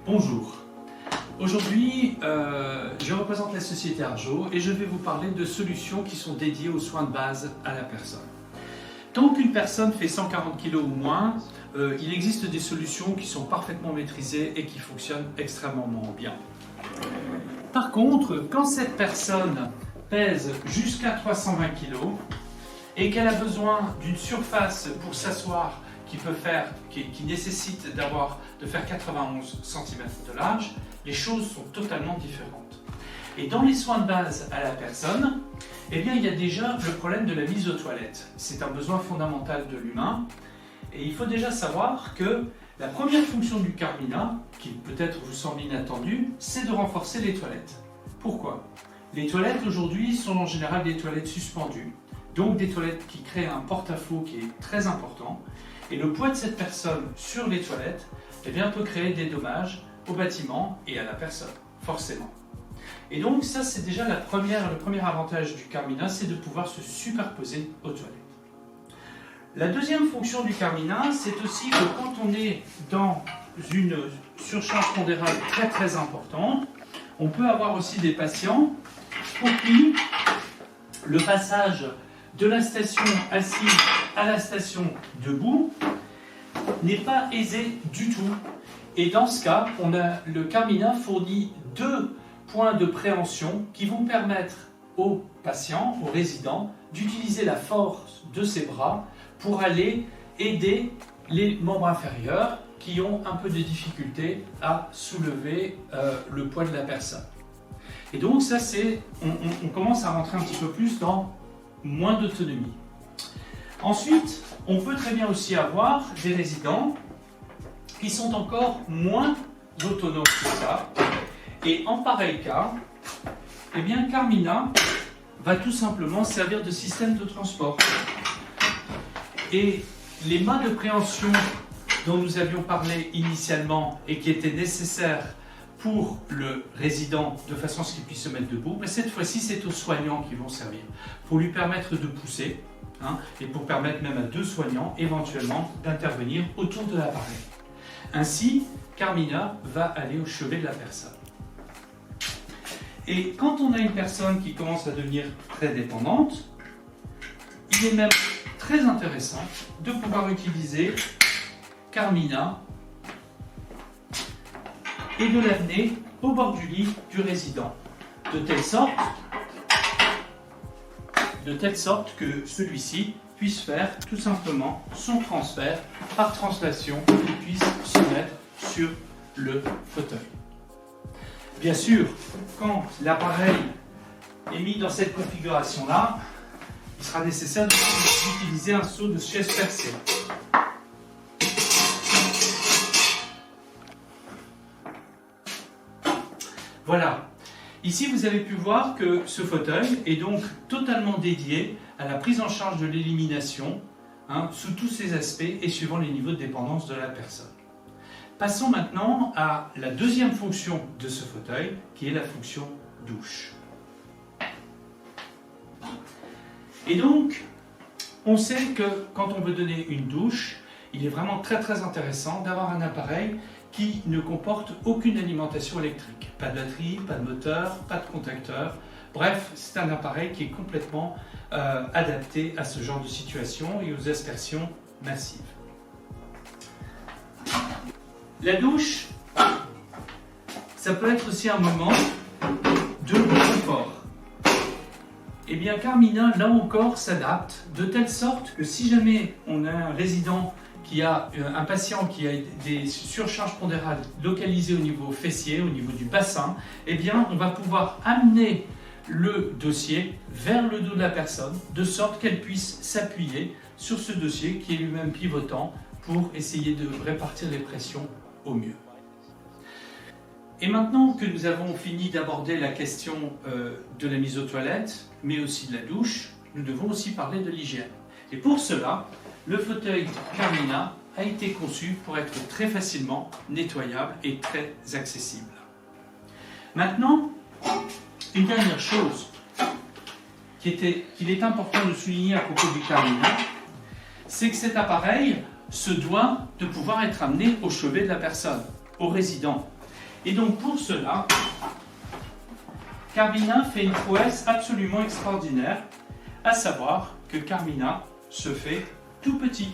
Bonjour. Aujourd'hui, je représente la société Arjo et je vais vous parler de solutions qui sont dédiées aux soins de base à la personne. Tant qu'une personne fait 140 kg ou moins, il existe des solutions qui sont parfaitement maîtrisées et qui fonctionnent extrêmement bien. Par contre, quand cette personne pèse jusqu'à 320 kg et qu'elle a besoin d'une surface pour s'asseoir qui nécessite de faire 91 cm de large, les choses sont totalement différentes. Et dans les soins de base à la personne, eh bien, il y a déjà le problème de la mise aux toilettes. C'est un besoin fondamental de l'humain. Et il faut déjà savoir que la première fonction du Carmina, qui peut-être vous semble inattendue, c'est de renforcer les toilettes. Pourquoi? Les toilettes aujourd'hui sont en général des toilettes suspendues, donc des toilettes qui créent un porte-à-faux qui est très important. Et le poids de cette personne sur les toilettes eh bien, peut créer des dommages au bâtiment et à la personne, forcément. Et donc ça, c'est déjà le premier avantage du Carmina, c'est de pouvoir se superposer aux toilettes. La deuxième fonction du Carmina, c'est aussi que quand on est dans une surcharge pondérale très importante, on peut avoir aussi des patients pour qui le passage de la station assise à la station debout n'est pas aisé du tout. Et dans ce cas, le Carmina fournit deux points de préhension qui vont permettre aux patients, aux résidents, d'utiliser la force de ses bras pour aller aider les membres inférieurs qui ont un peu de difficulté à soulever le poids de la personne. Et donc ça, on commence à rentrer un petit peu plus dans moins d'autonomie. Ensuite, on peut très bien aussi avoir des résidents qui sont encore moins autonomes que ça. Et en pareil cas, eh bien, Carmina va tout simplement servir de système de transport. Et les mains de préhension dont nous avions parlé initialement et qui étaient nécessaires pour le résident de façon à ce qu'il puisse se mettre debout, mais cette fois-ci c'est aux soignants qui vont servir pour lui permettre de pousser et pour permettre même à deux soignants éventuellement d'intervenir autour de l'appareil. Ainsi, Carmina va aller au chevet de la personne. Et quand on a une personne qui commence à devenir très dépendante, il est même très intéressant de pouvoir utiliser Carmina et de l'amener au bord du lit du résident, de telle sorte que celui-ci puisse faire tout simplement son transfert par translation et puisse se mettre sur le fauteuil. Bien sûr, quand l'appareil est mis dans cette configuration-là, il sera nécessaire d'utiliser un seau de chaise percée. Voilà. Ici, vous avez pu voir que ce fauteuil est donc totalement dédié à la prise en charge de l'élimination sous tous ses aspects et suivant les niveaux de dépendance de la personne. Passons maintenant à la deuxième fonction de ce fauteuil, qui est la fonction douche. Et donc, on sait que quand on veut donner une douche, il est vraiment très intéressant d'avoir un appareil qui ne comporte aucune alimentation électrique. Pas de batterie, pas de moteur, pas de contacteur. Bref, c'est un appareil qui est complètement adapté à ce genre de situation et aux aspersions massives. La douche, ça peut être aussi un moment de confort. Eh bien, Carmina, là encore, s'adapte de telle sorte que si jamais on a un patient qui a des surcharges pondérales localisées au niveau fessier, au niveau du bassin, eh bien, on va pouvoir amener le dossier vers le dos de la personne, de sorte qu'elle puisse s'appuyer sur ce dossier qui est lui-même pivotant pour essayer de répartir les pressions au mieux. Et maintenant que nous avons fini d'aborder la question de la mise aux toilettes, mais aussi de la douche, nous devons aussi parler de l'hygiène. Et pour cela, le fauteuil Carmina a été conçu pour être très facilement nettoyable et très accessible. Maintenant, une dernière chose qu'il est important de souligner à propos du Carmina, c'est que cet appareil se doit de pouvoir être amené au chevet de la personne, au résident. Et donc pour cela, Carmina fait une prouesse absolument extraordinaire, à savoir que Carmina se fait tout petit.